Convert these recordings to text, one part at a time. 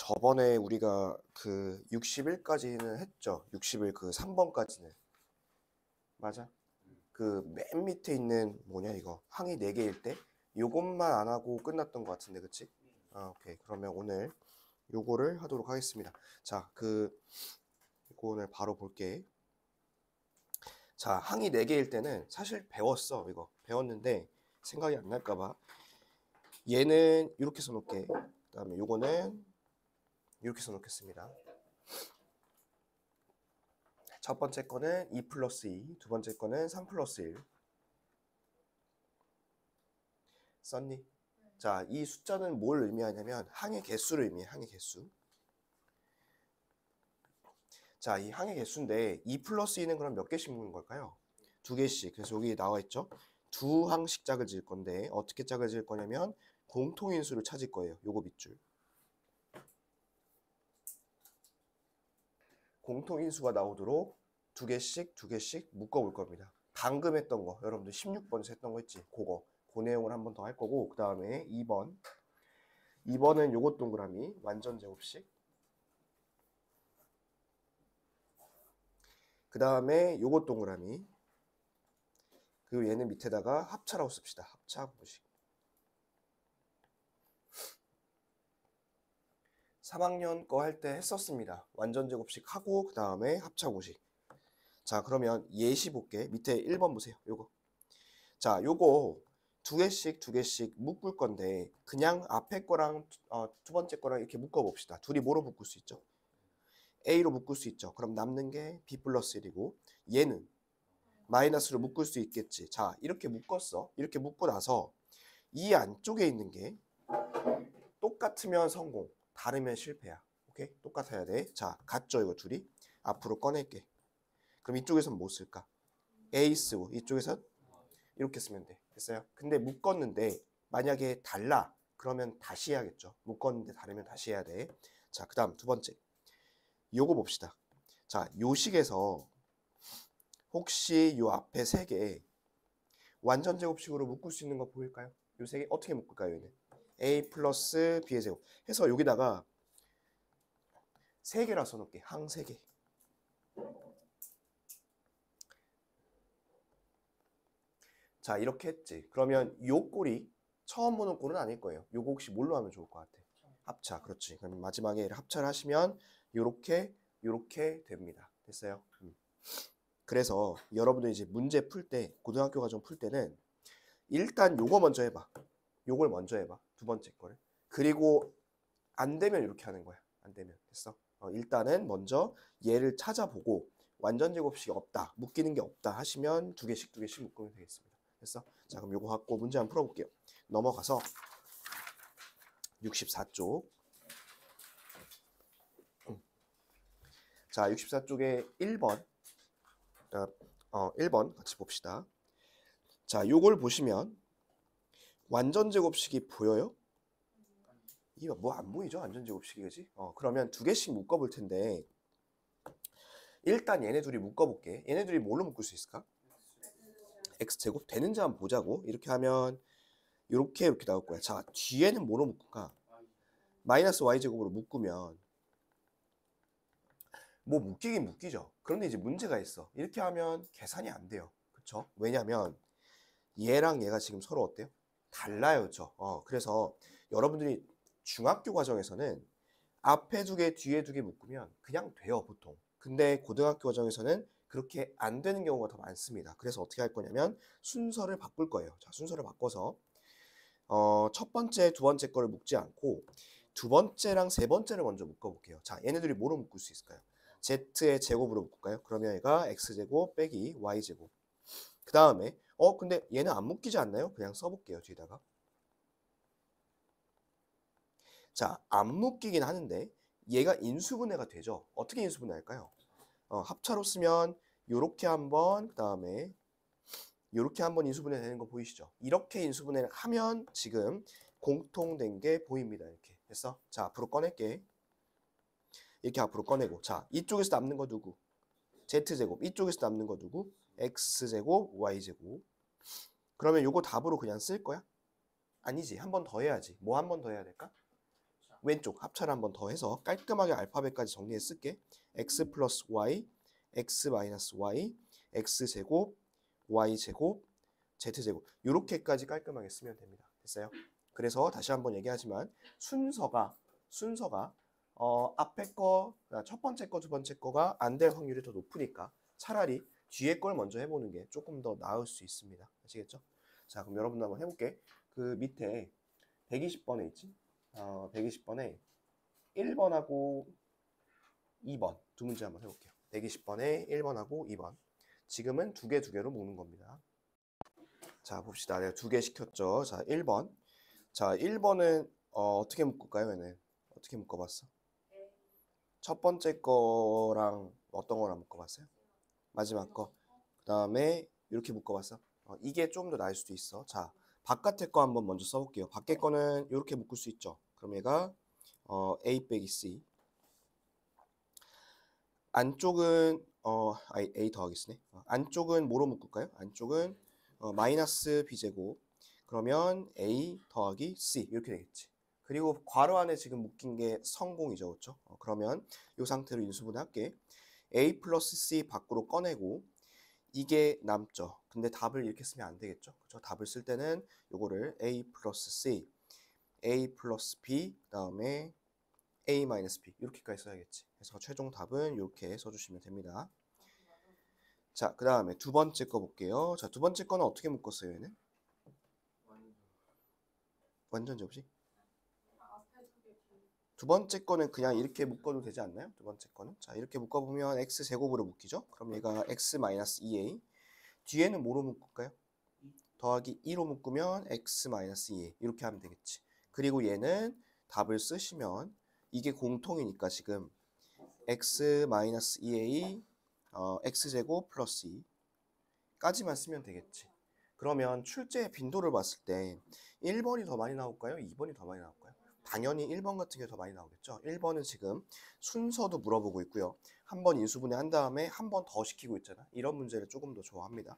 저번에 우리가 그 60일까지는 했죠. 60일 그 3번까지는. 맞아. 그 맨 밑에 있는 뭐냐 이거. 항이 4개일 때 요것만 안 하고 끝났던 것 같은데 그치? 아, 오케이. 그러면 오늘 요거를 하도록 하겠습니다. 자, 이거 오늘 바로 볼게. 자, 항이 4개일 때는 사실 배웠어. 이거 배웠는데 생각이 안 날까 봐. 얘는 이렇게 써놓을게. 그 다음에 요거는 이렇게 써놓겠습니다. 첫 번째 거는 2 플러스 2, 두 번째 거는 3 플러스 1. 썼니? 자, 이 숫자는 뭘 의미하냐면 항의 개수를 의미해, 항의 개수. 자, 이 항의 개수인데 2 플러스 2는 그럼 몇 개씩 묶는 걸까요? 2개씩. 그래서 여기 나와 있죠. 2항씩 짝을 지을 건데 어떻게 짝을 지을 거냐면 공통인수를 찾을 거예요. 요거 밑줄. 공통인수가 나오도록 2개씩 묶어볼 겁니다. 방금 했던 거, 여러분들 16번에서 했던 거 있지? 그 내용을 한 번 더 할 거고, 그 다음에 2번은 요것 동그라미 완전 제곱식. 그 다음에 요것 동그라미. 그리고 얘는 밑에다가 합차라고 씁시다. 합차 공식. 3학년 거 할 때 했었습니다. 완전 제곱식 하고 그 다음에 합차 공식. 자, 그러면 예시 볼게. 밑에 1번 보세요. 요거. 자, 요거 2개씩 묶을 건데 그냥 앞에 거랑 두 번째 거랑 이렇게 묶어 봅시다. 둘이 뭐로 묶을 수 있죠? A로 묶을 수 있죠. 그럼 남는 게 B 플러스 1이고 얘는 마이너스로 묶을 수 있겠지. 자, 이렇게 묶었어. 이렇게 묶고 나서 이 안쪽에 있는 게 똑같으면 성공, 다르면 실패야. 오케이? 똑같아야 돼. 자, 같죠 이거 둘이? 앞으로 꺼낼게. 그럼 이쪽에서는 뭐 쓸까? A 쓰고 이쪽에선 이렇게 쓰면 돼. 됐어요? 근데 묶었는데 만약에 달라. 그러면 다시 해야겠죠. 묶었는데 다르면 다시 해야 돼. 자, 그 다음 두 번째. 요거 봅시다. 자, 요 식에서 혹시 요 앞에 3개 완전 제곱식으로 묶을 수 있는 거 보일까요? 요 3개 어떻게 묶을까요? 얘는 A 플러스 B의 제곱 해서 여기다가 3개라 써놓을게. 항 3개. 자, 이렇게 했지. 그러면 요 꼴이 처음 보는 꼴은 아닐 거예요. 요거 혹시 뭘로 하면 좋을 것 같아? 합차. 그렇지. 그럼 마지막에 합차를 하시면 요렇게 됩니다. 됐어요? 그래서 여러분들 이제 문제 풀 때, 고등학교 과정 풀 때는 일단 요거 먼저 해봐. 요걸 먼저 해봐. 두 번째 거를. 그리고 안 되면 이렇게 하는 거야. 안 되면. 됐어? 일단은 먼저 얘를 찾아보고 완전 제곱식이 없다, 묶이는 게 없다 하시면 2개씩 묶으면 되겠습니다. 됐어? 자, 그럼 요거 갖고 문제 한번 풀어볼게요. 넘어가서 64쪽. 자, 64쪽에 1번. 1번 같이 봅시다. 자, 요걸 보시면 완전 제곱식이 보여요? 이거 뭐 안 보이죠? 완전 제곱식이, 그지? 그러면 2개씩 묶어볼 텐데 일단 얘네 둘이 묶어볼게. 얘네 둘이 뭘로 묶을 수 있을까? x제곱 되는지 한번 보자고. 이렇게 하면 이렇게 나올 거야. 자, 뒤에는 뭐로 묶을까? 마이너스 y제곱으로 묶으면 뭐 묶이긴 묶이죠. 그런데 이제 문제가 있어. 이렇게 하면 계산이 안 돼요. 그쵸? 왜냐면 얘랑 얘가 지금 서로 어때요? 달라요. 그쵸? 그래서 여러분들이 중학교 과정에서는 앞에 2개, 뒤에 2개 묶으면 그냥 돼요, 보통. 근데 고등학교 과정에서는 그렇게 안 되는 경우가 더 많습니다. 그래서 어떻게 할 거냐면 순서를 바꿀 거예요. 자, 순서를 바꿔서 첫 번째, 두 번째 거를 묶지 않고 두 번째랑 세 번째를 먼저 묶어볼게요. 자, 얘네들이 뭐로 묶을 수 있을까요? z의 제곱으로 묶을까요? 그러면 얘가 x제곱 빼기 y제곱. 그 다음에 근데 얘는 안 묶이지 않나요? 그냥 써볼게요, 뒤에다가. 자, 안 묶이긴 하는데 얘가 인수분해가 되죠. 어떻게 인수분해할까요? 합차로 쓰면 요렇게 한번, 그 다음에 요렇게 한번 인수분해 되는 거 보이시죠? 이렇게 인수분해를 하면 지금 공통된 게 보입니다. 이렇게 됐어? 자, 앞으로 꺼낼게. 이렇게 앞으로 꺼내고, 자, 이쪽에서 남는 거 누구? z제곱. 이쪽에서 남는 거 누구? x제곱, y제곱. 그러면 요거 답으로 그냥 쓸 거야? 아니지. 한 번 더 해야지. 뭐 한 번 더 해야 될까? 왼쪽 합차를 한번 더 해서 깔끔하게 알파벳까지 정리해 쓸게. x 플러스 y, x 마이너스 y, x 제곱, y 제곱, z 제곱 이렇게까지 깔끔하게 쓰면 됩니다. 됐어요? 그래서 다시 한번 얘기하지만 순서가 앞에 거, 첫 번째 거, 두 번째 거가 안 될 확률이 더 높으니까 차라리 뒤에 걸 먼저 해보는 게 조금 더 나을 수 있습니다. 아시겠죠? 자, 그럼 여러분들 한번 해볼게. 그 밑에 120번에 있지? 120번에 1번하고 2번 두 문제 한번 해볼게요. 120번에 1번하고 2번. 지금은 두 개로 묶는 겁니다. 자, 봅시다. 내가 두 개 시켰죠. 자, 1번. 자, 1번은 어떻게 묶을까요, 얘는? 어떻게 묶어봤어? 첫 번째 거랑 어떤 거랑 묶어봤어요? 마지막 거. 그 다음에 이렇게 묶어봤어. 이게 좀 더 나을 수도 있어. 자, 바깥에 거 한번 먼저 써볼게요. 밖에 거는 이렇게 묶을 수 있죠. 그럼 얘가 A 빼기 C. 안쪽은 A 더하기 C네. 안쪽은 뭐로 묶을까요? 안쪽은 마이너스 B제곱. 그러면 A 더하기 C 이렇게 되겠지. 그리고 괄호 안에 지금 묶인 게 성공이죠. 그렇죠? 그러면 이 상태로 인수분해할게. A 플러스 C 밖으로 꺼내고 이게 남죠. 근데 답을 이렇게 쓰면 안 되겠죠. 그렇죠? 답을 쓸 때는 요거를 A 플러스 C, A 플러스 B, 그 다음에 A 마이너스 B 이렇게까지 써야겠지. 그래서 최종 답은 이렇게 써주시면 됩니다. 자, 그 다음에 두 번째 거 볼게요. 자, 두 번째 거는 어떻게 묶었어요, 얘는? 완전 접시? 두 번째 거는 그냥 이렇게 묶어도 되지 않나요? 두 번째 거는. 자, 이렇게 묶어보면 x제곱으로 묶이죠? 그럼 얘가 x 마이너스 2a. 뒤에는 뭐로 묶을까요? 더하기 2로 묶으면 x 마이너스 2a. 이렇게 하면 되겠지. 그리고 얘는 답을 쓰시면 이게 공통이니까 지금 x 마이너스 2a x제곱 플러스 2까지만 쓰면 되겠지. 그러면 출제의 빈도를 봤을 때 1번이 더 많이 나올까요? 2번이 더 많이 나올까요? 당연히 1번 같은 게 더 많이 나오겠죠. 1번은 지금 순서도 물어보고 있고요. 한 번 인수분해 한 다음에 한 번 더 시키고 있잖아. 이런 문제를 조금 더 좋아합니다.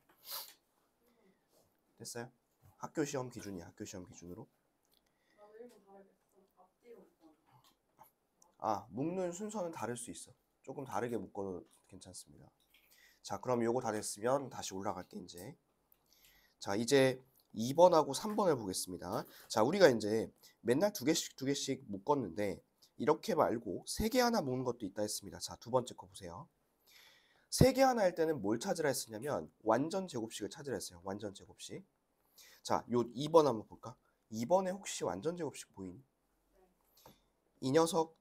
됐어요? 학교 시험 기준이야. 학교 시험 기준으로. 묶는 순서는 다를 수 있어. 조금 다르게 묶어도 괜찮습니다. 자, 그럼 요거 다 됐으면 다시 올라갈게 이제. 자, 이제 2번하고 3번을 보겠습니다. 자, 우리가 이제 맨날 두 개씩 묶었는데 이렇게 말고 세 개 하나 묶는 것도 있다 했습니다. 자, 두 번째 거 보세요. 세 개 하나 할 때는 뭘 찾으라 했었냐면 완전 제곱식을 찾으라 했어요. 완전 제곱식. 자, 요 2번 한번 볼까? 2번에 혹시 완전 제곱식 보이니? 이 녀석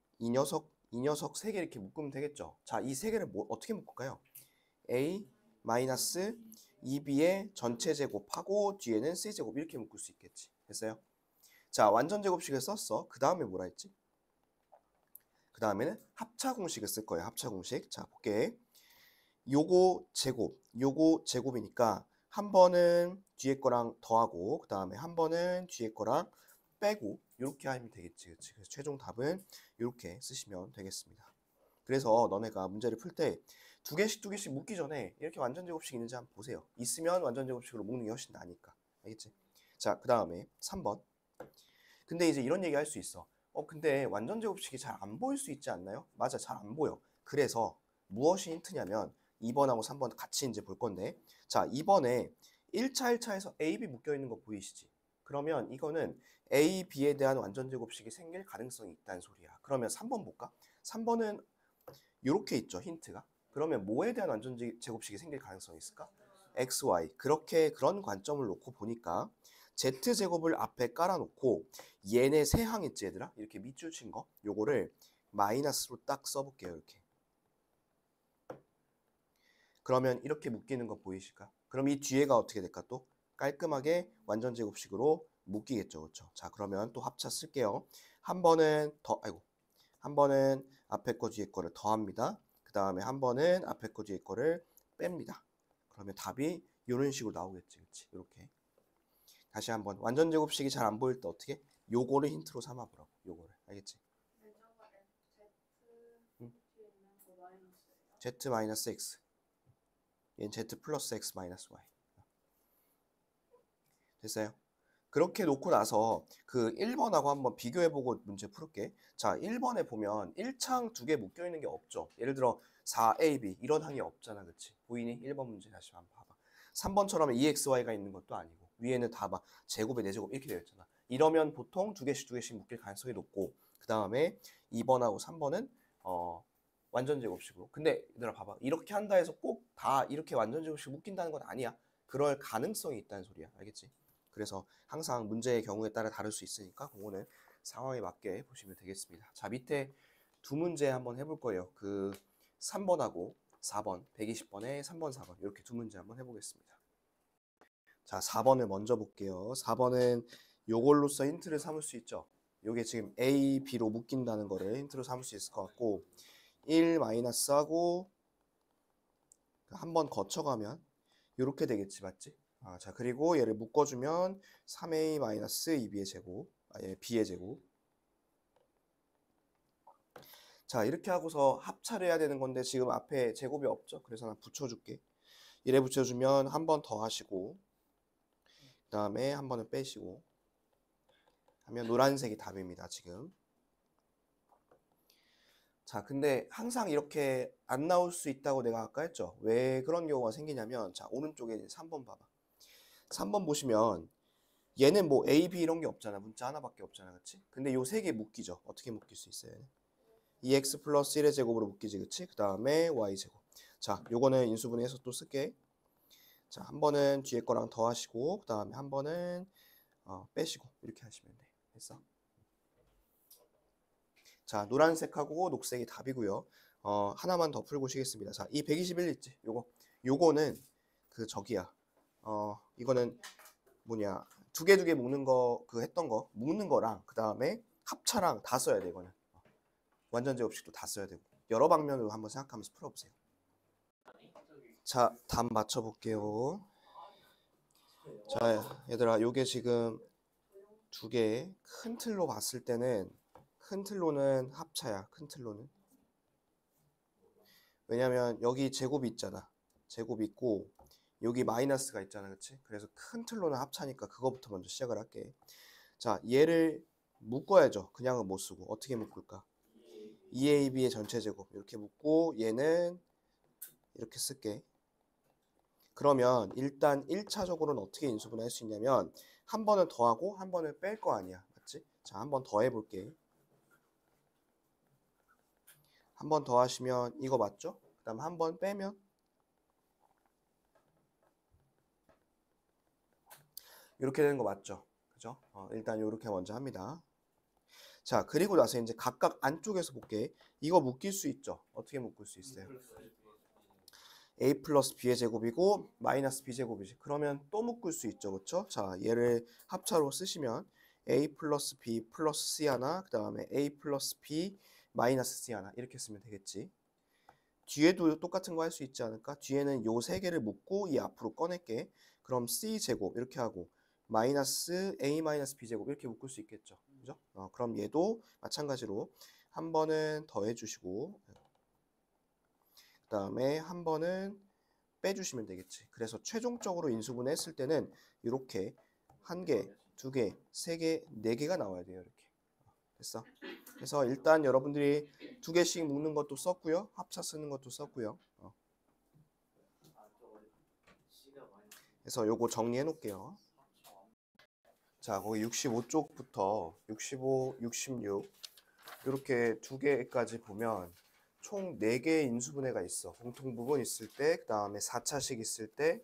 세 개 이렇게 묶으면 되겠죠. 자, 이 세 개를 어떻게 묶을까요? A 마이너스 2b의 전체 제곱하고 뒤에는 c제곱 이렇게 묶을 수 있겠지. 됐어요? 자, 완전 제곱식을 썼어. 그 다음에 뭐라 했지? 그 다음에는 합차 공식을 쓸 거예요. 합차 공식. 자, 볼게. 요거 제곱이니까 한 번은 뒤에 거랑 더하고 그 다음에 한 번은 뒤에 거랑 빼고 이렇게 하면 되겠지. 그치? 그래서 최종 답은 이렇게 쓰시면 되겠습니다. 그래서 너네가 문제를 풀 때 두 개씩 묶기 전에 이렇게 완전 제곱식 있는지 한번 보세요. 있으면 완전 제곱식으로 묶는 게 훨씬 나으니까. 알겠지? 자, 그 다음에 3번. 근데 이제 이런 얘기 할 수 있어. 근데 완전 제곱식이 잘 안 보일 수 있지 않나요? 맞아, 잘 안 보여. 그래서 무엇이 힌트냐면 2번하고 3번 같이 이제 볼 건데, 자, 2번에 1차에서 A, B 묶여 있는 거 보이시지? 그러면 이거는 A, B에 대한 완전 제곱식이 생길 가능성이 있다는 소리야. 그러면 3번 볼까? 3번은 이렇게 있죠, 힌트가. 그러면 뭐에 대한 완전 제곱식이 생길 가능성이 있을까? X, Y. 그런 관점을 놓고 보니까 Z제곱을 앞에 깔아놓고 얘네 세 항 있지 얘들아? 이렇게 밑줄 친 거 요거를 마이너스로 딱 써볼게요. 이렇게. 그러면 이렇게 묶이는 거 보이실까? 그럼 이 뒤에가 어떻게 될까? 또 깔끔하게 완전 제곱식으로 묶이겠죠. 그렇죠? 자, 그러면 또 합차 쓸게요. 한 번은 앞에 거 뒤에 거를 더합니다. 그 다음에 한 번은 앞에 거 뒤에 거를 뺍니다. 그러면 답이 이런 식으로 나오겠지. 그치? 이렇게. 다시 한번 완전 제곱식이 잘 안 보일 때 어떻게? 요거를 힌트로 삼아 보라고. 요거를. 알겠지? Z 마이너스 X. 얘는 Z 플러스 X 마이너스 Y. 됐어요? 그렇게 놓고 나서 그 1번하고 한번 비교해보고 문제 풀을게. 자, 1번에 보면 1창 두 개 묶여있는 게 없죠. 예를 들어 4AB 이런 항이 없잖아. 그치? 보이니? 1번 문제 다시 한번 봐봐. 3번처럼 EXY가 있는 것도 아니고 위에는 다 막 제곱에 4제곱 이렇게 되어 있잖아. 이러면 보통 두 개씩 묶일 가능성이 높고 그 다음에 2번하고 3번은 완전 제곱식으로. 근데 얘들아 봐봐. 이렇게 한다 해서 꼭 다 이렇게 완전 제곱식 묶인다는 건 아니야. 그럴 가능성이 있다는 소리야. 알겠지? 그래서 항상 문제의 경우에 따라 다를 수 있으니까 그거는 상황에 맞게 보시면 되겠습니다. 자, 밑에 두 문제 한번 해볼 거예요. 그 3번하고 4번, 120번에 3번, 4번 이렇게 두 문제 한번 해보겠습니다. 자, 4번을 먼저 볼게요. 4번은 요걸로써 힌트를 삼을 수 있죠. 요게 지금 A, B로 묶인다는 거를 힌트로 삼을 수 있을 것 같고 1 마이너스하고 한 번 거쳐가면 이렇게 되겠지, 맞지? 자, 그리고 얘를 묶어주면 3a 마이너스 2b의 제곱, b의 제곱. 자, 이렇게 하고서 합차를 해야 되는 건데 지금 앞에 제곱이 없죠? 그래서 나 붙여줄게. 이래 붙여주면 한 번 더 하시고 그 다음에 한 번은 빼시고 하면 노란색이 답입니다, 지금. 자, 근데 항상 이렇게 안 나올 수 있다고 내가 아까 했죠? 왜 그런 경우가 생기냐면 자, 오른쪽에 3번 봐봐. 3번 보시면 얘는 뭐 A, B 이런 게 없잖아. 문자 하나밖에 없잖아. 그치? 근데 요 세 개 묶이죠. 어떻게 묶일 수 있어요? 2x 플러스 1의 제곱으로 묶이지. 그치? 그 다음에 y 제곱. 자, 요거는 인수분해해서 또 쓸게. 자, 한 번은 뒤에 거랑 더하시고 그 다음에 한 번은 빼시고 이렇게 하시면 돼. 됐어? 자, 노란색하고 녹색이 답이고요. 하나만 더 풀고 쉬겠습니다. 자, 이 121 있지? 요거는 그 저기야. 이거는 뭐냐, 두 개 묶는 거, 그 했던 거 묶는 거랑 그 다음에 합차랑 다 써야 돼. 이거는 완전 제곱식도 다 써야 되고 여러 방면으로 한번 생각하면서 풀어보세요. 자, 답 맞춰볼게요. 자, 얘들아, 요게 지금 두 개 큰 틀로 봤을 때는 큰 틀로는 합차야. 큰 틀로는. 왜냐면 여기 제곱이 있잖아. 제곱이 있고 여기 마이너스가 있잖아. 그치? 그래서 큰 틀로는 합차니까 그거부터 먼저 시작을 할게. 자, 얘를 묶어야죠. 그냥은 못 쓰고. 어떻게 묶을까? 2AB의 전체 제곱 이렇게 묶고 얘는 이렇게 쓸게. 그러면 일단 1차적으로는 어떻게 인수분해할 수 있냐면 한 번은 더하고 한 번은 뺄 거 아니야. 맞지? 자, 한 번 더 해볼게. 한 번 더 하시면 이거 맞죠? 그 다음 한 번 빼면 이렇게 되는 거 맞죠? 그죠? 일단 이렇게 먼저 합니다. 자, 그리고 나서 이제 각각 안쪽에서 볼게. 이거 묶일 수 있죠? 어떻게 묶을 수 있어요? a 플러스 b의 제곱이고 마이너스 b 제곱이지. 그러면 또 묶을 수 있죠. 그렇죠? 자, 얘를 합차로 쓰시면 a 플러스 b 플러스 c 하나, 그 다음에 a 플러스 b 마이너스 c 하나 이렇게 쓰면 되겠지. 뒤에도 똑같은 거 할 수 있지 않을까? 뒤에는 요 세 개를 묶고 이 앞으로 꺼낼게. 그럼 c 제곱 이렇게 하고 마이너스 a 마이너스 b 제곱 이렇게 묶을 수 있겠죠. 그죠? 그럼 얘도 마찬가지로 한 번은 더해 주시고 그 다음에 한 번은 빼주시면 되겠지. 그래서 최종적으로 인수분해 했을 때는 이렇게 한 개, 두 개, 세 개, 네 개가 나와야 돼요. 이렇게. 됐어? 그래서 일단 여러분들이 두 개씩 묶는 것도 썼고요. 합차 쓰는 것도 썼고요. 그래서 요거 정리해 놓을게요. 자, 거기 65쪽부터 65, 66 이렇게 두 개까지 보면 총 4개의 인수분해가 있어. 공통부분 있을 때, 그 다음에 4차식 있을 때,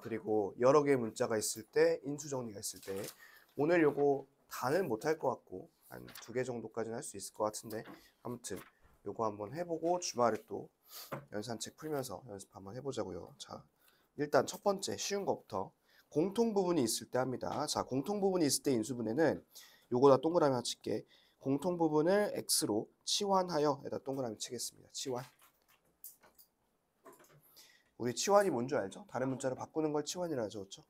그리고 여러 개의 문자가 있을 때, 인수정리가 있을 때. 오늘 요거 다는 못할 것 같고 한 2개 정도까지는 할 수 있을 것 같은데 아무튼 요거 한번 해보고 주말에 또 연산책 풀면서 연습 한번 해보자고요. 자, 일단 첫 번째 쉬운 것부터 공통부분이 있을 때 합니다. 자, 공통부분이 있을 때 인수분해는 요거다 동그라미 하나 칠게. 공통부분을 x로 치환하여 여기다 동그라미 치겠습니다. 치환. 우리 치환이 뭔지 알죠? 다른 문자를 바꾸는 걸 치환이라 하죠. 그렇죠?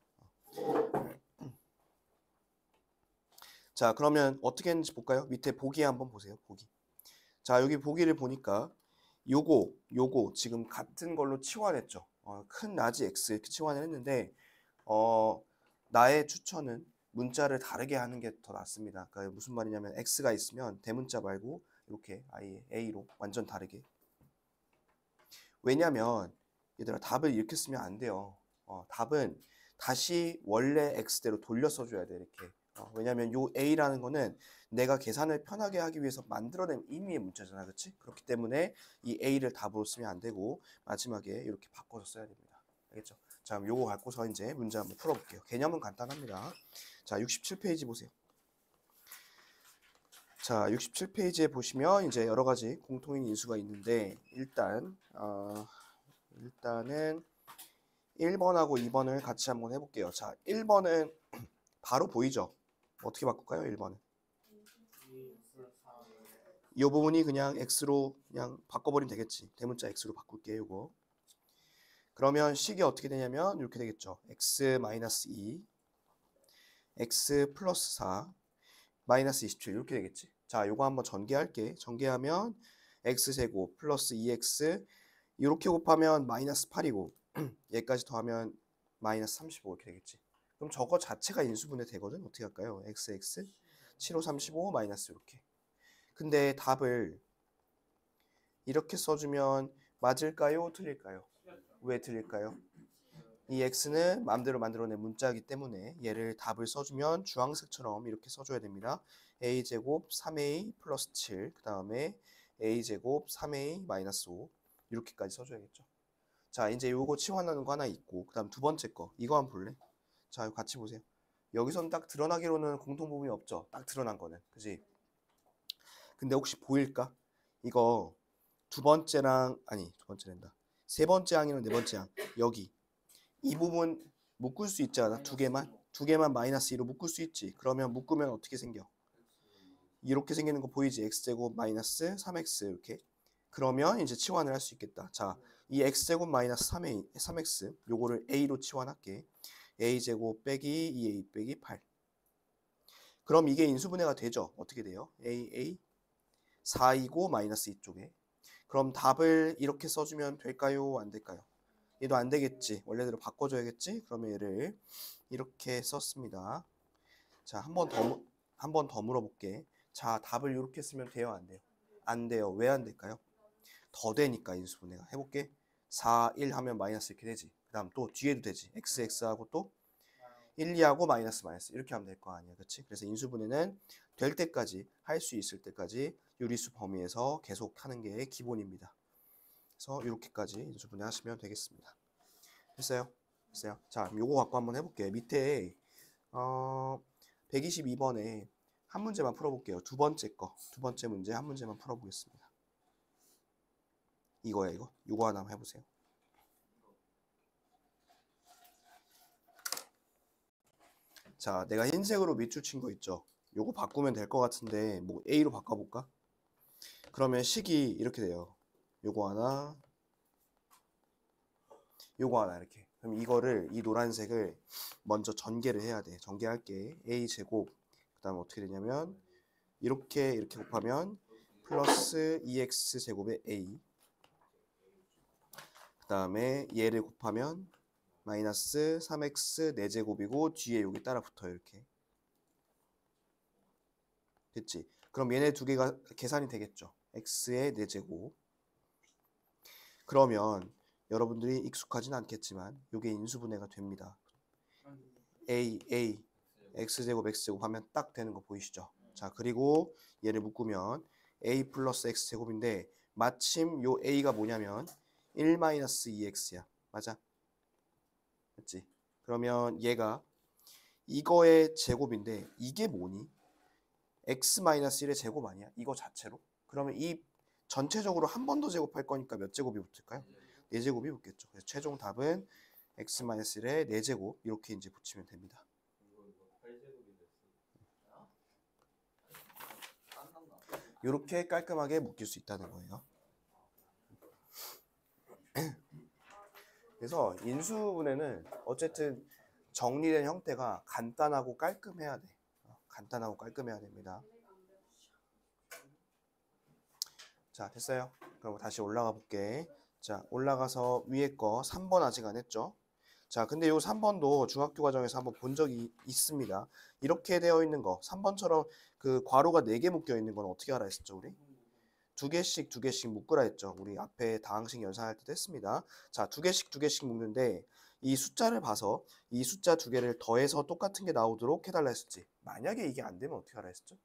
자, 그러면 어떻게 했는지 볼까요? 밑에 보기에 한번 보세요. 보기. 자, 여기 보기를 보니까 요거 지금 같은 걸로 치환했죠. 큰 라지 x 이렇게 치환을 했는데 나의 추천은 문자를 다르게 하는 게 더 낫습니다. 그러니까 무슨 말이냐면 x가 있으면 대문자 말고 이렇게 아예 a로 완전 다르게. 왜냐면 얘들아 답을 이렇게 쓰면 안 돼요. 답은 다시 원래 x대로 돌려 써줘야 돼 이렇게. 왜냐면 요 a라는 거는 내가 계산을 편하게 하기 위해서 만들어낸 의미의 문자잖아, 그렇지? 그렇기 때문에 이 a를 답으로 쓰면 안 되고 마지막에 이렇게 바꿔서 써야 됩니다. 알겠죠? 자, 그럼 요거 갖고서 이제 문제 한번 풀어볼게요. 개념은 간단합니다. 자, 67페이지 보세요. 자, 67페이지에 보시면 이제 여러 가지 공통인 인수가 있는데 일단은 1번하고 2번을 같이 한번 해볼게요. 자, 1번은 바로 보이죠? 어떻게 바꿀까요? 1번은 이 부분이 그냥 x로 그냥 바꿔버리면 되겠지. 대문자 x로 바꿀게요. 요거. 그러면 식이 어떻게 되냐면 이렇게 되겠죠. x-2 x 플러스 4 마이너스 27 이렇게 되겠지. 자, 요거 한번 전개할게. 전개하면 x제곱 플러스 2x 이렇게 곱하면 마이너스 8이고 얘까지 더하면 마이너스 35 이렇게 되겠지. 그럼 저거 자체가 인수분해 되거든. 어떻게 할까요? xx 7, 5, 35 마이너스 이렇게. 근데 답을 이렇게 써주면 맞을까요? 틀릴까요? 왜 틀릴까요? 이 x는 마음대로 만들어낸 문자이기 때문에 얘를 답을 써주면 주황색처럼 이렇게 써줘야 됩니다. a제곱 3a 플러스 7 그 다음에 a제곱 3a 마이너스 5 이렇게까지 써줘야겠죠. 자, 이제 요거 치환하는 거 하나 있고 그 다음 두 번째 거 이거 한번 볼래? 자, 이거 같이 보세요. 여기서는 딱 드러나기로는 공통 부분이 없죠. 딱 드러난 거는. 그지? 근데 혹시 보일까? 이거 두 번째랑 아니 두 번째란다. 세 번째 항이랑 네 번째 항 여기 이 부분 묶을 수 있지 않아? 두 개만 마이너스 2로 묶을 수 있지. 그러면 묶으면 어떻게 생겨? 이렇게 생기는 거 보이지? x제곱 마이너스 3x 이렇게. 그러면 이제 치환을 할 수 있겠다. 자, 이 x제곱 마이너스 3x 요거를 a로 치환할게. a제곱 빼기 2a 빼기 8. 그럼 이게 인수분해가 되죠? 어떻게 돼요? a 4이고 마이너스 2쪽에. 그럼 답을 이렇게 써주면 될까요? 안 될까요? 얘도 안 되겠지. 원래대로 바꿔줘야겠지. 그러면 얘를 이렇게 썼습니다. 자, 한 번 더 물어볼게. 자, 답을 이렇게 쓰면 돼요? 안 돼요? 안 돼요. 왜 안 될까요? 더 되니까 인수분해가. 해볼게. 4, 1 하면 마이너스 이렇게 되지. 그 다음 또 뒤에도 되지. x하고 또 1, 2하고 마이너스 이렇게 하면 될 거 아니야. 그렇지? 그래서 인수분해는 될 때까지 할 수 있을 때까지 유리수 범위에서 계속 하는 게 기본입니다. 그래서 이렇게까지 인수분해 하시면 되겠습니다. 됐어요? 됐어요? 자, 요거 갖고 한번 해볼게요. 밑에 122번에 한 문제만 풀어볼게요. 두 번째 문제 한 문제만 풀어보겠습니다. 이거야 이거. 요거 하나 한번 해보세요. 자, 내가 흰색으로 밑줄 친 거 있죠? 요거 바꾸면 될 것 같은데 뭐 A로 바꿔볼까? 그러면 식이 이렇게 돼요. 요거 하나 이렇게. 그럼 이거를 이 노란색을 먼저 전개를 해야 돼. 전개할게. a제곱 그 다음에 어떻게 되냐면 이렇게 곱하면 플러스 2x 제곱의 a 그 다음에 얘를 곱하면 마이너스 3x 4제곱이고 뒤에 여기 따라 붙어요. 이렇게 됐지? 그럼 얘네 두 개가 계산이 되겠죠. x의 4제곱. 그러면 여러분들이 익숙하진 않겠지만 이게 인수분해가 됩니다. a x제곱 x제곱 하면 딱 되는 거 보이시죠? 자, 그리고 얘를 묶으면 a 플러스 x제곱인데 마침 요 a가 뭐냐면 1-2x야. 맞아? 맞지? 그러면 얘가 이거의 제곱인데 이게 뭐니? x-1의 제곱 아니야? 이거 자체로? 그러면 이 전체적으로 한 번 더 제곱할 거니까 몇 제곱이 붙을까요? 4제곱이 붙겠죠. 그래서 최종 답은 x-1의 4제곱 이렇게 이제 붙이면 됩니다. 이렇게 깔끔하게 묶일 수 있다는 거예요. 그래서 인수분해는 어쨌든 정리된 형태가 간단하고 깔끔해야 돼. 간단하고 깔끔해야 됩니다. 자, 됐어요. 그럼 다시 올라가 볼게. 자, 올라가서 위에 거 3번 아직 안 했죠? 자, 근데 요 3번도 중학교 과정에서 한번 본 적이 있습니다. 이렇게 되어 있는 거 3번처럼 그 괄호가 4개 묶여 있는 건 어떻게 알아 했었죠, 우리? 두 개씩 묶으라 했죠. 우리 앞에 다항식 연산할 때도 했습니다. 자, 두 개씩 묶는데 이 숫자를 봐서 이 숫자 2개를 더해서 똑같은 게 나오도록 해달라 했었지. 만약에 이게 안 되면 어떻게 하라 했었죠?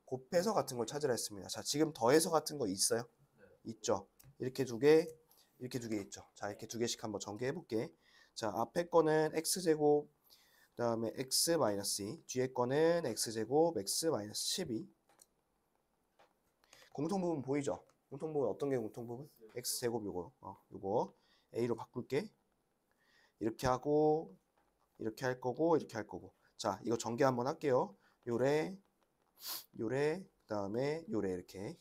곱해서 같은 걸 찾으라 했습니다. 자, 지금 더해서 같은 거 있어요? 있죠. 이렇게 2개, 이렇게 2개 있죠. 자, 이렇게 2개씩 한번 전개해 볼게. 자, 앞에 거는 x제곱, 그 다음에 x-2, 뒤에 거는 x제곱, x-12. 공통부분 보이죠? 공통부분 어떤 게 공통부분? x제곱 요거 a로 바꿀게. 이렇게 하고 이렇게 할 거고 이렇게 할 거고. 자, 이거 전개 한번 할게요. 요래 그다음에 요래 이렇게.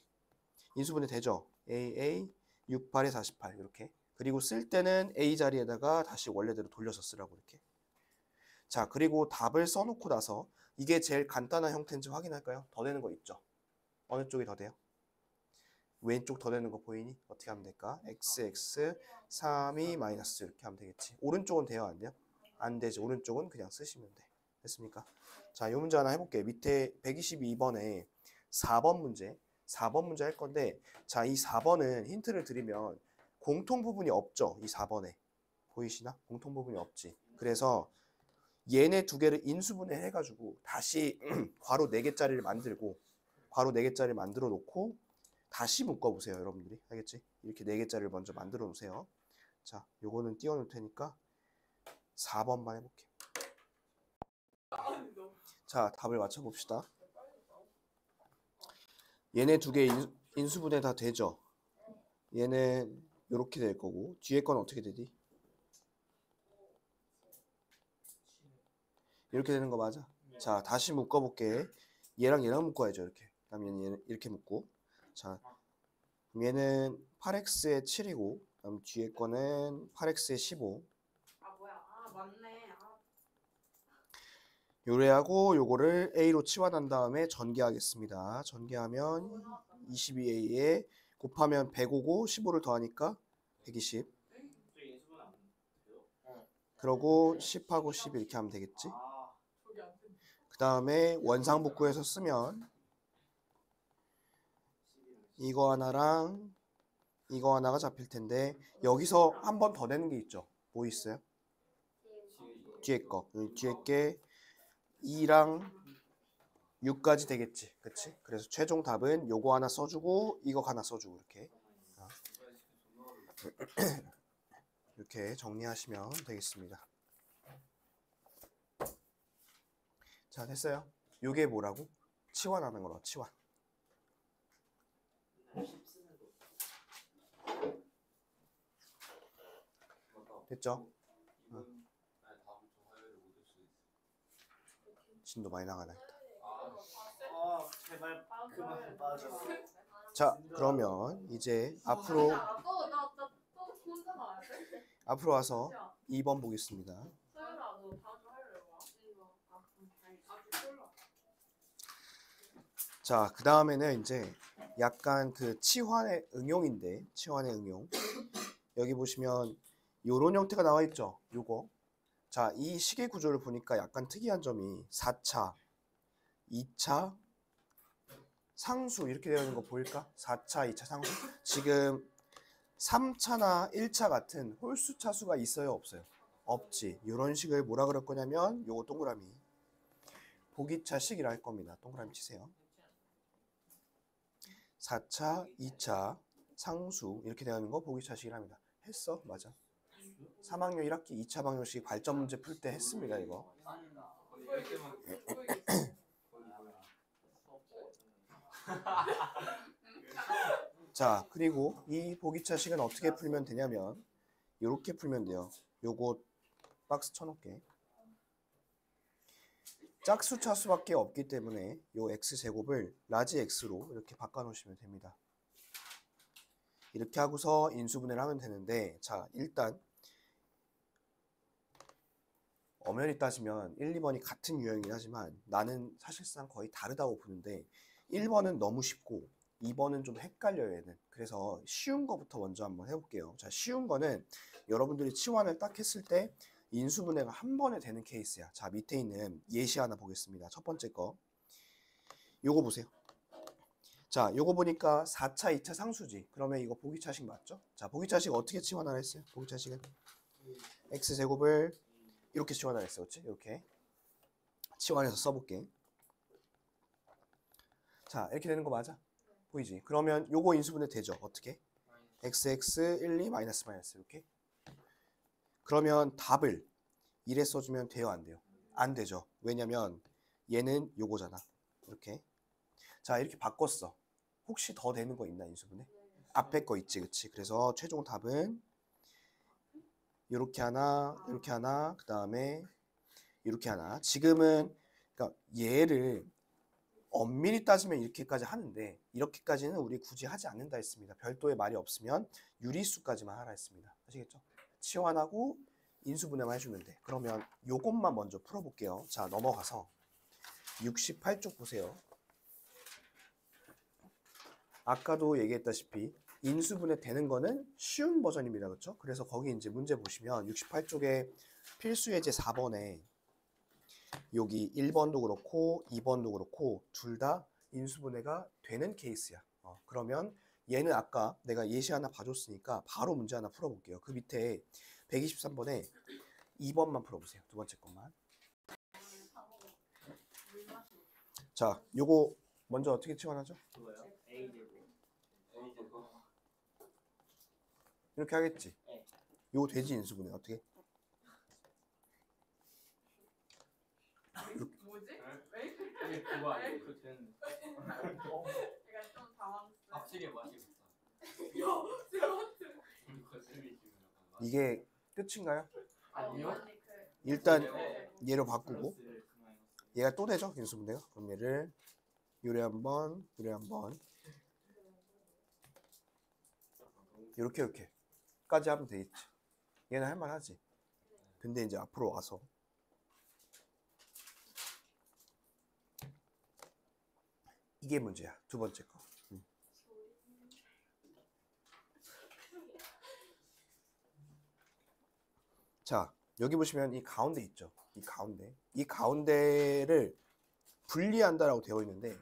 인수분해 되죠? a 6, 8에 48 이렇게. 그리고 쓸 때는 a 자리에다가 다시 원래대로 돌려서 쓰라고 이렇게. 자, 그리고 답을 써놓고 나서 이게 제일 간단한 형태인지 확인할까요? 더 되는 거 있죠? 어느 쪽이 더 돼요? 왼쪽 더 되는 거 보이니? 어떻게 하면 될까? xx 3이 마이너스 이렇게 하면 되겠지. 오른쪽은 돼요? 안 돼요? 안 되지. 오른쪽은 그냥 쓰시면 돼. 됐습니까? 자, 이 문제 하나 해볼게. 밑에 122번에 4번 문제 할 건데, 자, 이 4번은 힌트를 드리면 공통 부분이 없죠. 이 4번에. 보이시나? 공통 부분이 없지. 그래서 얘네 2개를 인수분해 해가지고 다시 괄호 4개짜리를 만들어 놓고 다시 묶어보세요, 여러분들이. 알겠지? 이렇게 4개짜리를 먼저 만들어 놓으세요. 자, 요거는 띄워 놓을 테니까 4번만 해볼게. 자, 답을 맞춰봅시다. 얘네 2개 인수분해 다 되죠? 얘는 이렇게 될 거고, 뒤에 건 어떻게 되지? 이렇게 되는 거 맞아? 자, 다시 묶어볼게. 얘랑 묶어야죠, 이렇게. 그다음 얘는 이렇게 묶고. 자, 얘는 8x에 7이고, 그다음 뒤에 거는 8x에 15. 아 뭐야? 아 맞네. 요래하고 요거를 a로 치환한 다음에 전개하겠습니다. 전개하면 22a에 곱하면 105고 15를 더하니까 120. 그러고 10하고 10 이렇게 하면 되겠지. 그 다음에 원상복구해서 쓰면 이거 하나랑 이거 하나가 잡힐 텐데, 여기서 한 번 더 되는 게 있죠. 뭐 있어요? 뒤에 거. 뒤에 게 2랑 6까지 되겠지. 그치? 그래서 최종 답은 요거 하나 써주고 이거 하나 써주고 이렇게. 이렇게 정리하시면 되겠습니다. 자, 됐어요. 요게 뭐라고? 치환하는 거로. 치환. 됐죠? 진도 많이 나가네. 제발 그만 빠져. 자, 그러면 이제 앞으로 와서 2번 보겠습니다. 자, 그 다음에는 이제 약간 그 치환의 응용인데, 치환의 응용. 여기 보시면 요런 형태가 나와 있죠. 요거. 자, 이 시계 구조를 보니까 약간 특이한 점이 4차, 2차, 상수 이렇게 되어 있는 거 보일까? 4차, 2차 상수. 지금 3차나 1차 같은 홀수 차수가 있어요, 없어요? 없지. 이런 식을 뭐라 그럴 거냐면 요거 동그라미 보기차식이라 할 겁니다. 동그라미 치세요. 4차, 2차, 상수 이렇게 되어 있는 거 보기차식이랍니다. 했어? 맞아. 3학년 1학기 2차 방정식 발전 문제 풀 때 했습니다, 이거. 자, 그리고 이 보기차식은 어떻게 풀면 되냐면 이렇게 풀면 돼요. 요거 박스 쳐놓을게. 짝수 차수밖에 없기 때문에 요 x제곱을 라지 x로 이렇게 바꿔놓으시면 됩니다. 이렇게 하고서 인수분해를 하면 되는데, 자, 일단 엄연히 따지면 1, 2번이 같은 유형이긴 하지만 나는 사실상 거의 다르다고 보는데 1번은 너무 쉽고 2번은 좀 헷갈려요, 얘는. 그래서 쉬운 거부터 먼저 한번 해볼게요. 자, 쉬운 거는 여러분들이 치환을 딱 했을 때 인수분해가 한 번에 되는 케이스야. 자, 밑에 있는 예시 하나 보겠습니다. 첫 번째 거. 요거 보세요. 자, 요거 보니까 4차, 2차 상수지. 그러면 이거 보기차식 맞죠? 자, 보기차식 어떻게 치환하라 했어요? 보기차식은 x제곱을 이렇게 치환하라 했어. 그렇지? 이렇게 치환해서 써볼게. 자, 이렇게 되는 거 맞아? 보이지? 그러면 요거 인수분해 되죠? 어떻게? xx 1, 2 마이너스 마이너스 이렇게. 그러면 답을 1에 써주면 돼요? 안 돼요? 안 되죠. 왜냐면 얘는 요거잖아. 이렇게. 자, 이렇게 바꿨어. 혹시 더 되는 거 있나 인수분해? 앞에 거 있지, 그치? 그래서 최종 답은 이렇게 하나, 이렇게 하나, 그 다음에 이렇게 하나. 지금은 그러니까 얘를 엄밀히 따지면 이렇게까지 하는데 이렇게까지는 우리 굳이 하지 않는다 했습니다. 별도의 말이 없으면 유리수까지만 하라 했습니다. 아시겠죠? 치환하고 인수분해만 해주면 돼. 그러면 요것만 먼저 풀어볼게요. 자, 넘어가서 68쪽 보세요. 아까도 얘기했다시피 인수분해 되는 거는 쉬운 버전입니다. 그렇죠? 그래서 거기 이제 문제 보시면 68쪽에 필수 예제 4번에 여기 1번도 그렇고 2번도 그렇고 둘 다 인수분해가 되는 케이스야. 그러면 얘는 아까 내가 예시 하나 봐줬으니까 바로 문제 하나 풀어볼게요. 그 밑에 123번에 2번만 풀어보세요. 두 번째 것만. 자, 요거 먼저 어떻게 치환하죠? 그거요? A제곱. A제곱. 이렇게 하겠지. 네. 요거 돼지 인수분해 어떻게? 뭐지? 왜 이렇게 이게 그거 아니에요? 이거 되는. 약간 좀 당황스러워. 확실히 맛이 없어. 이거 재미있으면 약간. 이게 끝인가요? 아니요. 아니, 일단 네. 얘로 바꾸고 플러스 그 마이너스. 얘가 또 되죠? 인수분해가? 그럼 얘를 요래 한번 요래 한번 이렇게까지 하면 되겠지. 얘는 할만하지. 근데 이제 앞으로 와서 이게 문제야. 두 번째 거. 자, 여기 보시면 이 가운데 있죠. 이 가운데를 분리한다라고 되어 있는데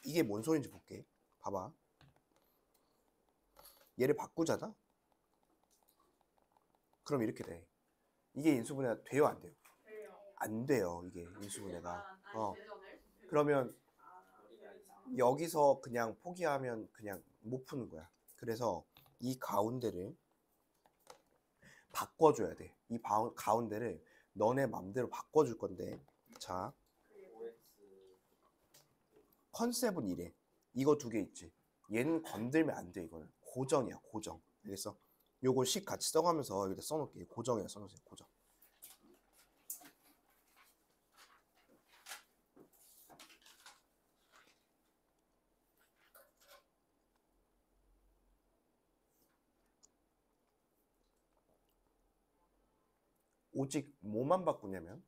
이게 뭔 소리인지 볼게. 봐봐. 얘를 바꾸잖아. 그럼 이렇게 돼. 이게 인수분해가 돼요, 안 돼요? 안 돼요. 이게 인수분해가. 그러면 여기서 그냥 포기하면 그냥 못 푸는 거야. 그래서 이 가운데를 바꿔줘야 돼. 이 가운데를 너네 맘대로 바꿔줄 건데, 자, 컨셉은 이래. 이거 두 개 있지. 얘는 건들면 안 돼. 이거는 고정이야, 고정. 그래서 요거 식 같이 써가면서 여기다 써놓을게. 고정이라 써놓으세요. 고정. 오직 뭐만 바꾸냐면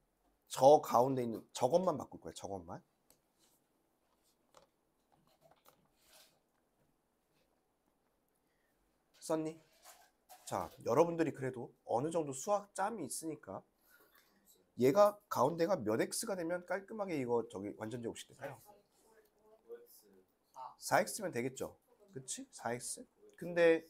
저 가운데 있는 저것만 바꿀 거야. 저것만. 썼니? 자, 여러분들이 그래도 어느 정도 수학 짬이 있으니까 얘가 가운데가 몇 x가 되면 깔끔하게 이거 저기 완전 제곱식 되나요? 4x면 되겠죠. 그치? 4x. 근데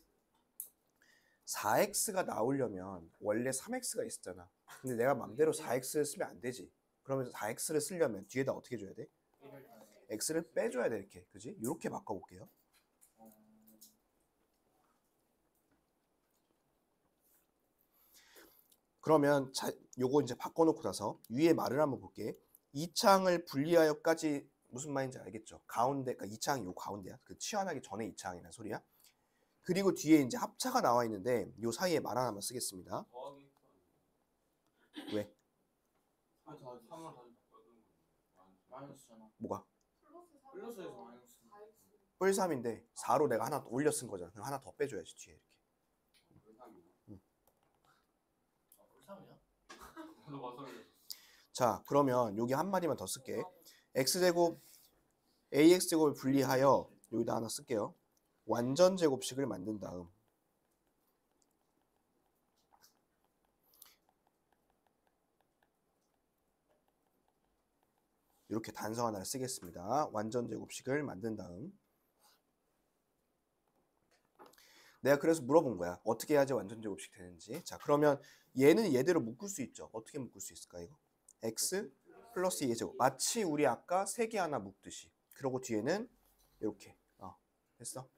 4x가 나오려면 원래 3x가 있었잖아. 근데 내가 맘대로 4x를 쓰면 안 되지. 그러면서 4x를 쓰려면 뒤에다 어떻게 줘야 돼? x를 빼줘야 돼. 이렇게. 그지? 이렇게 바꿔볼게요. 그러면 요거 이제 바꿔놓고 나서 위에 말을 한번 볼게. 이 창을 분리하여까지 무슨 말인지 알겠죠? 가운데, 그러니까 이 창이 요 가운데야. 그 치환하기 전에 이 창이라는 소리야. 그리고 뒤에 이제 합차가 나와 있는데 요 사이에 말 하나만 쓰겠습니다. 왜? 마이너스잖아. 뭐가? 플러스에서 마이너스. 뿔3인데 4로 내가 하나 더 올려 쓴 거잖아. 그럼 하나 더 빼줘야지 뒤에 이렇게. 자, 그러면 여기 한 마디만 더 쓸게. x제곱 ax제곱을 분리하여 여기다 하나 쓸게요. 완전 제곱식을 만든 다음 이렇게 단서 하나를 쓰겠습니다. 완전 제곱식을 만든 다음 내가 그래서 물어본 거야. 어떻게 해야지 완전 제곱식 되는지. 자, 그러면 얘는 얘대로 묶을 수 있죠. 어떻게 묶을 수 있을까 이거? x 플러스 2의 제곱. 마치 우리 아까 세 개 하나 묶듯이. 그리고 뒤에는 이렇게. 됐어?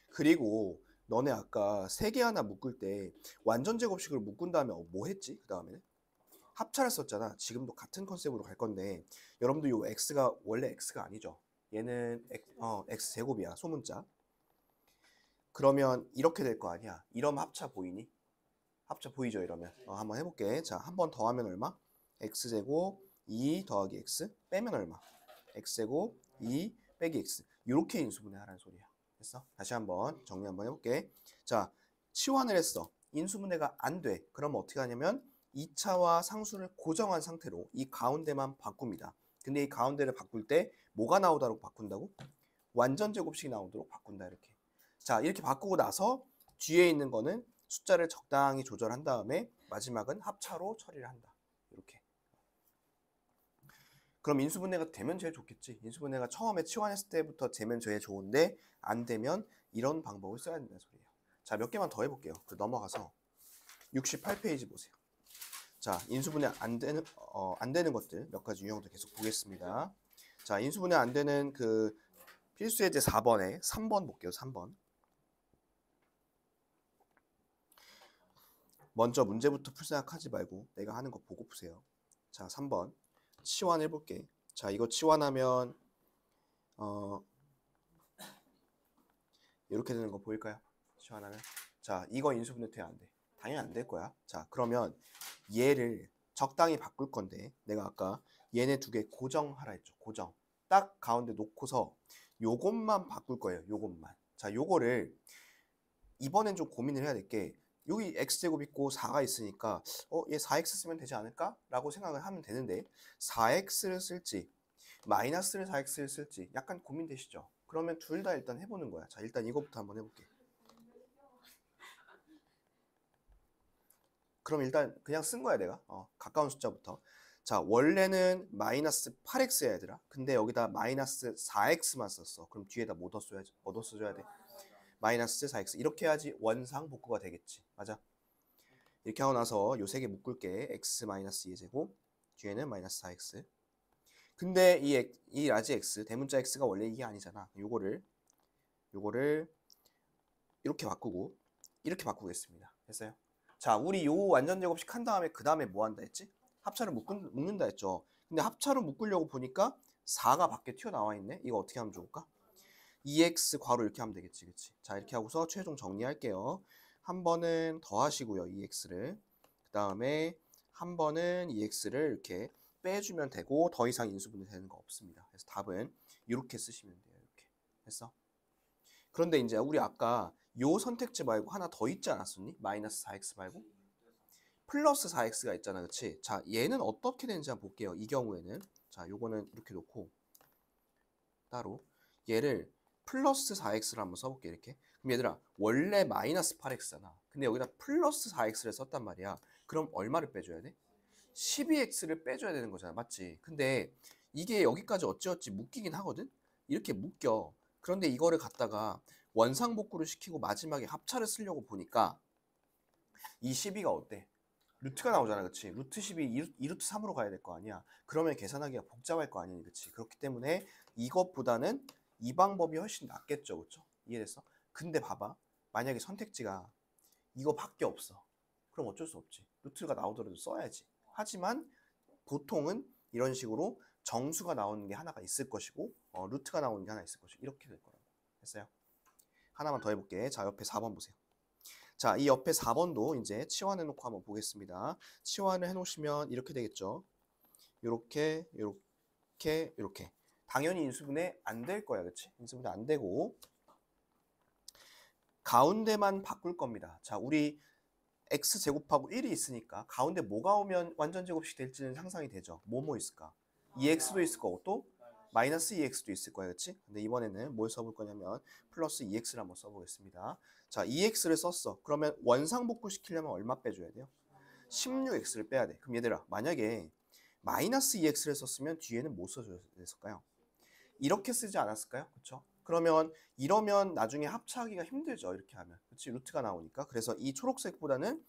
그리고 너네 아까 세 개 하나 묶을 때 완전 제곱식을 묶은 다음에 뭐 했지? 그 다음에는 합차를 썼잖아. 지금도 같은 컨셉으로 갈 건데 여러분들 요 x가 원래 x가 아니죠. 얘는 x 제곱이야. 소문자. 그러면 이렇게 될 거 아니야. 이러면 합차 보이니? 합차 보이죠? 이러면 한번 해볼게. 자, 한 번 더 하면 얼마? x제곱 2 더하기 x 빼면 얼마? x제곱 2 빼기 x. 이렇게 인수분해하라는 소리야. 됐어? 다시 한번 정리 한번 해볼게. 자, 치환을 했어. 인수분해가 안 돼. 그러면 어떻게 하냐면 2차와 상수를 고정한 상태로 이 가운데만 바꿉니다. 근데 이 가운데를 바꿀 때 뭐가 나오도록 바꾼다고? 완전 제곱식이 나오도록 바꾼다. 이렇게. 자, 이렇게 바꾸고 나서 뒤에 있는 거는 숫자를 적당히 조절한 다음에 마지막은 합차로 처리를 한다. 이렇게. 그럼 인수분해가 되면 제일 좋겠지. 인수분해가 처음에 치환했을 때부터 되면 제일 좋은데 안 되면 이런 방법을 써야 된다는 소리예요. 자, 몇 개만 더 해볼게요. 넘어가서 68페이지 보세요. 자, 인수분해 안 되는 것들 몇 가지 유형도 계속 보겠습니다. 자, 인수분해 안 되는 그 필수 예제 4번에 3번 볼게요. 3번. 먼저 문제부터 풀 생각하지 말고 내가 하는 거 보고 푸세요. 자, 3번 치환 해볼게. 자, 이거 치환하면 이렇게 되는 거 보일까요? 치환하면. 자, 이거 인수분해 돼 안 돼? 당연히 안 될 거야. 자, 그러면 얘를 적당히 바꿀 건데 내가 아까 얘네 두 개 고정하라 했죠. 고정. 딱 가운데 놓고서 요것만 바꿀 거예요. 요것만. 자, 요거를 이번엔 좀 고민을 해야 될 게 여기 x제곱 있고 4가 있으니까 얘 4x 쓰면 되지 않을까? 라고 생각을 하면 되는데 4x를 쓸지 마이너스를 4x를 쓸지 약간 고민되시죠? 그러면 둘 다 일단 해보는 거야. 자, 일단 이거부터 한번 해볼게. 그럼 일단 그냥 쓴 거야 내가. 가까운 숫자부터. 자, 원래는 마이너스 8x야 얘들아. 근데 여기다 마이너스 4x만 썼어. 그럼 뒤에다 뭐 더 써줘야 돼? 마이너스 4x. 이렇게 해야지 원상 복구가 되겠지. 맞아? 이렇게 하고 나서 요 세 개 묶을게. x 마이너스 2의 제곱. 뒤에는 마이너스 4x. 근데 이 라지 x, 대문자 x가 원래 이게 아니잖아. 요거를 이렇게 바꾸고 이렇게 바꾸겠습니다. 됐어요? 자, 우리 요 완전 제곱식 한 다음에 그 다음에 뭐 한다 했지? 합차를 묶는다 했죠. 근데 합차를 묶으려고 보니까 4가 밖에 튀어나와 있네. 이거 어떻게 하면 좋을까? 2x 괄호 이렇게 하면 되겠지. 그치? 자, 이렇게 하고서 최종 정리할게요. 한 번은 더하시고요. 2x를. 그 다음에 한 번은 2x를 이렇게 빼주면 되고 더 이상 인수분해 되는 거 없습니다. 그래서 답은 이렇게 쓰시면 돼요. 이렇게. 됐어? 그런데 이제 우리 아까 요 선택지 말고 하나 더 있지 않았었니? 마이너스 4x 말고? 플러스 4x가 있잖아. 그치? 자, 얘는 어떻게 되는지 한번 볼게요. 이 경우에는. 자, 요거는 이렇게 놓고 따로 얘를 플러스 4x를 한번 써볼게. 이렇게. 그럼 얘들아 원래 마이너스 8x잖아. 근데 여기다 플러스 4x를 썼단 말이야. 그럼 얼마를 빼줘야 돼? 12x를 빼줘야 되는 거잖아. 맞지? 근데 이게 여기까지 어찌어찌 묶이긴 하거든? 이렇게 묶여. 그런데 이거를 갖다가 원상복구를 시키고 마지막에 합차를 쓰려고 보니까 이 12가 어때? 루트가 나오잖아. 그치? 루트 12, 2루트 3으로 가야 될 거 아니야. 그러면 계산하기가 복잡할 거 아니니. 그치? 그렇기 때문에 이것보다는 이 방법이 훨씬 낫겠죠. 그쵸? 이해됐어? 근데 봐봐. 만약에 선택지가 이거밖에 없어. 그럼 어쩔 수 없지. 루트가 나오더라도 써야지. 하지만 보통은 이런 식으로 정수가 나오는 게 하나가 있을 것이고 루트가 나오는 게 하나 있을 것이고 이렇게 될 거라고. 됐어요? 하나만 더 해볼게. 자, 옆에 4번 보세요. 자, 이 옆에 4번도 이제 치환해 놓고 한번 보겠습니다. 치환을 해 놓으시면 이렇게 되겠죠. 요렇게 요렇게 요렇게. 당연히 인수분해 안 될 거야. 그치? 인수분해 안 되고 가운데만 바꿀 겁니다. 자, 우리 x제곱하고 1이 있으니까 가운데 뭐가 오면 완전 제곱식 될지는 상상이 되죠. 뭐뭐 있을까? 2x도 있을 거고 또 마이너스 2x도 있을 거야. 그치? 근데 이번에는 뭘 써볼 거냐면 플러스 2x를 한번 써보겠습니다. 자, 2x를 썼어. 그러면 원상복구 시키려면 얼마 빼줘야 돼요? 16x를 빼야 돼. 그럼 얘들아 만약에 마이너스 2x를 썼으면 뒤에는 뭐 써줘야 됐을까요? 이렇게 쓰지 않았을까요? 그렇죠? 그러면 이러면 나중에 합차하기가 힘들죠. 이렇게 하면. 그렇지? 루트가 나오니까. 그래서 이 초록색보다는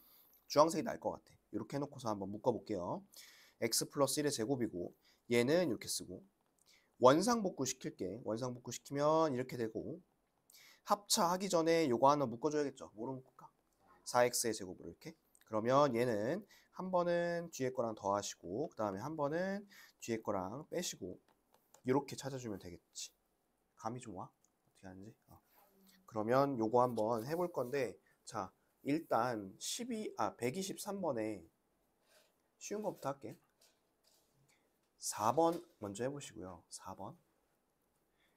주황색이 나을 것 같아. 이렇게 해놓고서 한번 묶어볼게요. x 플러스 1의 제곱이고 얘는 이렇게 쓰고 원상복구 시킬게. 원상복구 시키면 이렇게 되고 합차하기 전에 요거 하나 묶어줘야겠죠. 뭐로 묶을까? 4x의 제곱으로 이렇게. 그러면 얘는 한 번은 뒤에 거랑 더하시고 그 다음에 한 번은 뒤에 거랑 빼시고 이렇게 찾아주면 되겠지. 감이 좀 와? 어떻게 하는지? 그러면 요거 한번 해볼 건데 자 일단 123번에 쉬운 것부터 할게. 4번 먼저 해보시고요. 4번.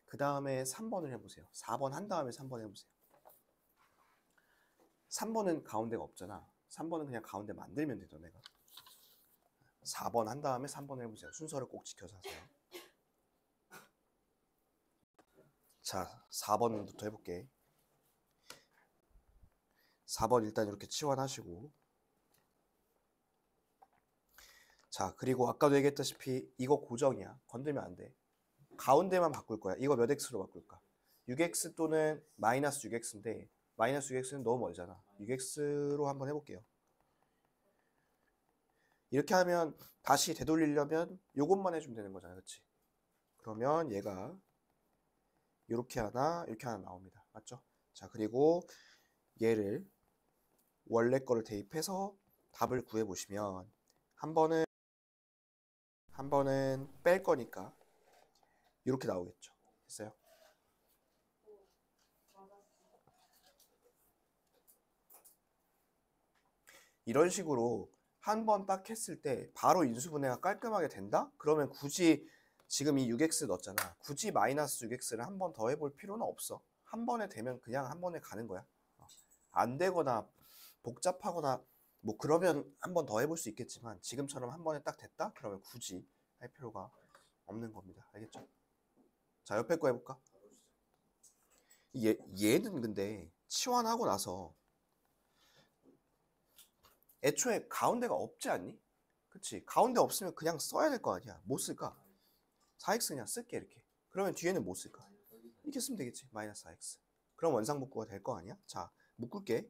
그 다음에 3번을 해보세요. 4번 한 다음에 3번 해보세요. 3번은 가운데가 없잖아. 3번은 그냥 가운데 만들면 되죠, 내가. 4번 한 다음에 3번 해보세요. 순서를 꼭 지켜서 하세요. 자, 4번부터 해볼게. 4번 일단 이렇게 치환하시고 자, 그리고 아까도 얘기했다시피 이거 고정이야. 건들면 안 돼. 가운데만 바꿀 거야. 이거 몇 x로 바꿀까? 6x 또는 마이너스 6x인데 마이너스 6x는 너무 멀잖아. 6x로 한번 해볼게요. 이렇게 하면 다시 되돌리려면 요것만 해주면 되는 거잖아. 그치? 그러면 얘가 이렇게 하나 나옵니다. 맞죠? 자, 그리고 얘를 원래 거를 대입해서 답을 구해보시면 한 번은 뺄 거니까 이렇게 나오겠죠. 됐어요? 이런 식으로 한 번 딱 했을 때 바로 인수분해가 깔끔하게 된다? 그러면 굳이 지금 이 6x 넣었잖아. 굳이 마이너스 6x를 한 번 더 해볼 필요는 없어. 한 번에 되면 그냥 한 번에 가는 거야. 안 되거나 복잡하거나 뭐 그러면 한 번 더 해볼 수 있겠지만 지금처럼 한 번에 딱 됐다? 그러면 굳이 할 필요가 없는 겁니다. 알겠죠? 자, 옆에 거 해볼까? 얘는 근데 치환하고 나서 애초에 가운데가 없지 않니? 그치? 가운데 없으면 그냥 써야 될 거 아니야. 뭐 쓸까? 4x 그냥 쓸게 이렇게. 그러면 뒤에는 뭐 쓸까? 이렇게 쓰면 되겠지. 마이너스 4x. 그럼 원상복구가 될 거 아니야? 자, 묶을게.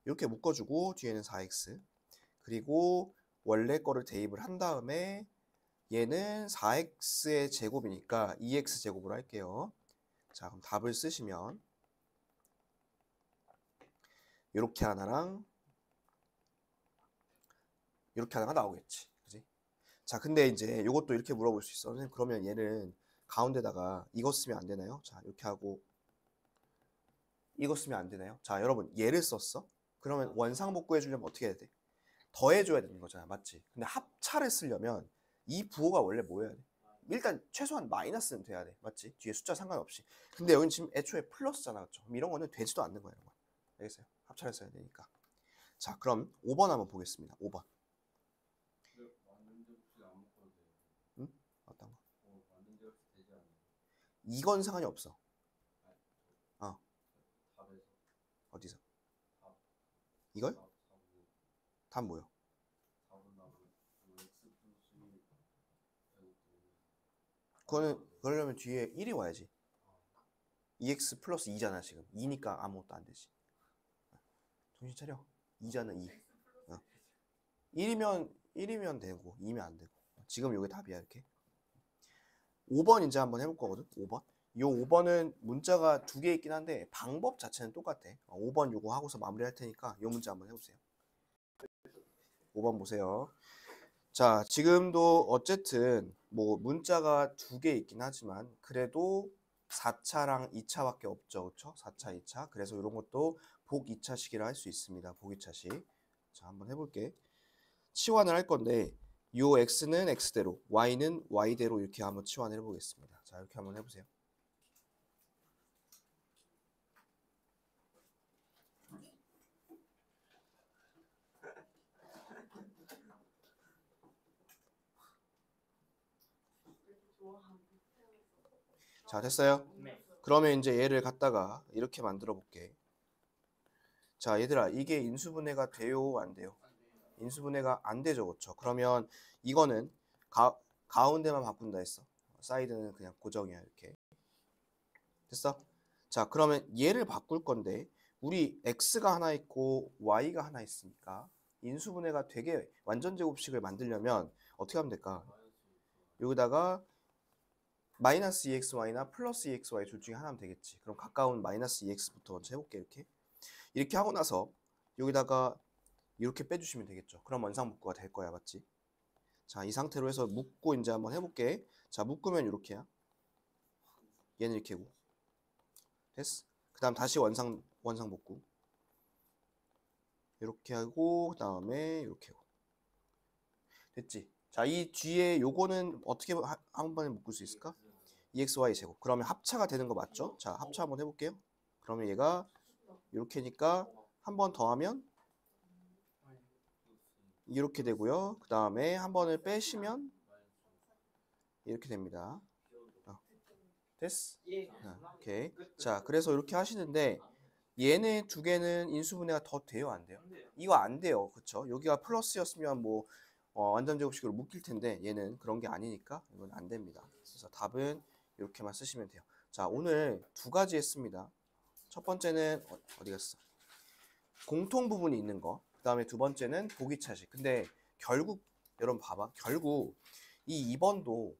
이렇게 묶어주고 뒤에는 4x. 그리고 원래 거를 대입을 한 다음에 얘는 4x의 제곱이니까 2x 제곱으로 할게요. 자, 그럼 답을 쓰시면 이렇게 하나랑 이렇게 하나가 나오겠지. 그지? 자, 근데 이제 이것도 이렇게 물어볼 수 있어. 선생님, 그러면 얘는 가운데다가 이거 쓰면 안 되나요? 자, 이렇게 하고 이거 쓰면 안 되나요? 자, 여러분 얘를 썼어? 그러면 원상복구 해주려면 어떻게 해야 돼? 더해줘야 되는 거잖아. 맞지? 근데 합차를 쓰려면 이 부호가 원래 뭐여야 돼? 일단 최소한 마이너스는 돼야 돼. 맞지? 뒤에 숫자 상관없이. 근데 여긴 지금 애초에 플러스잖아. 그렇죠? 그럼 이런 거는 되지도 않는 거야. 이런 거. 알겠어요? 합차를 써야 되니까. 자, 그럼 5번 한번 보겠습니다. 5번. 응? 어떤 거? 이건 상관이 없어. 어디서? 이걸? 답 뭐요? 그러려면 뒤에 1이 와야지. 2x 플러스 2잖아 지금. 2니까 아무것도 안 되지. 정신 차려. 2잖아 2. 1이면 되고 2면 안 되고. 지금 요게 답이야 이렇게. 5번 이제 한번 해볼 거거든. 5번. 요 5번은 문자가 두 개 있긴 한데 방법 자체는 똑같아. 5번 요거 하고서 마무리할 테니까 요 문자 한번 해보세요. 5번 보세요. 자, 지금도 어쨌든 뭐 문자가 두 개 있긴 하지만 그래도 4차랑 2차밖에 없죠. 그렇죠? 4차, 2차. 그래서 이런 것도 복 2차식이라 할 수 있습니다. 복 2차식. 자, 한번 해볼게. 치환을 할 건데 요 x는 x대로, y는 y대로 이렇게 한번 치환을 해보겠습니다. 자, 이렇게 한번 해보세요. 자, 됐어요? 네. 그러면 이제 얘를 갖다가 이렇게 만들어 볼게. 자, 얘들아, 이게 인수분해가 돼요, 안 돼요? 인수분해가 안 되죠, 그렇죠? 그러면 이거는 가운데만 바꾼다 했어. 사이드는 그냥 고정이야 이렇게. 됐어? 자 그러면 얘를 바꿀 건데 우리 x가 하나 있고 y가 하나 있으니까 인수분해가 되게 완전 제곱식을 만들려면 어떻게 하면 될까? 여기다가 마이너스 2xy나 플러스 2xy 둘 중에 하나 하면 되겠지. 그럼 가까운 마이너스 2x부터 먼저 해볼게. 이렇게 하고 나서 여기다가 이렇게 빼주시면 되겠죠. 그럼 원상복구가 될 거야. 맞지? 자, 이 상태로 해서 묶고 이제 한번 해볼게. 자, 묶으면 이렇게야. 얘는 이렇게고. 됐어? 그 다음 다시 원상복구. 이렇게 하고, 그 다음에 이렇게 하고. 됐지? 자, 이 뒤에 요거는 어떻게 한 번에 묶을 수 있을까? 2xy 제곱. 그러면 합차가 되는 거 맞죠? 자, 합차 한번 해볼게요. 그러면 얘가 이렇게니까 한 번 더 하면 이렇게 되고요. 그 다음에 한 번을 빼시면 이렇게 됩니다. 됐어? 오케이. 자, 그래서 이렇게 하시는데 얘네 두 개는 인수분해가 더 돼요, 안 돼요? 이거 안 돼요, 그쵸? 여기가 플러스였으면 뭐 완전 제곱식으로 묶일 텐데 얘는 그런 게 아니니까 이건 안 됩니다. 그래서 답은 이렇게만 쓰시면 돼요. 자, 오늘 두 가지 했습니다. 첫 번째는 어디 갔어? 공통 부분이 있는 거. 그 다음에 두 번째는 보기차식. 근데 결국 여러분 봐봐. 결국 이 2번도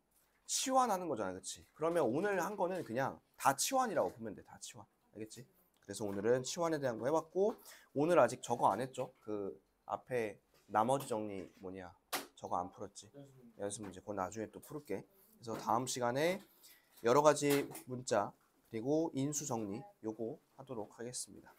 치환하는 거잖아, 그치? 그러면 오늘 한 거는 그냥 다 치환이라고 보면 돼. 다 치환. 알겠지? 그래서 오늘은 치환에 대한 거 해봤고 오늘 아직 저거 안 했죠? 그 앞에 나머지 정리 뭐냐 저거 안 풀었지? 연습 문제. 그건 나중에 또 풀을게. 그래서 다음 시간에 여러 가지 문자 그리고 인수 정리 요거 하도록 하겠습니다.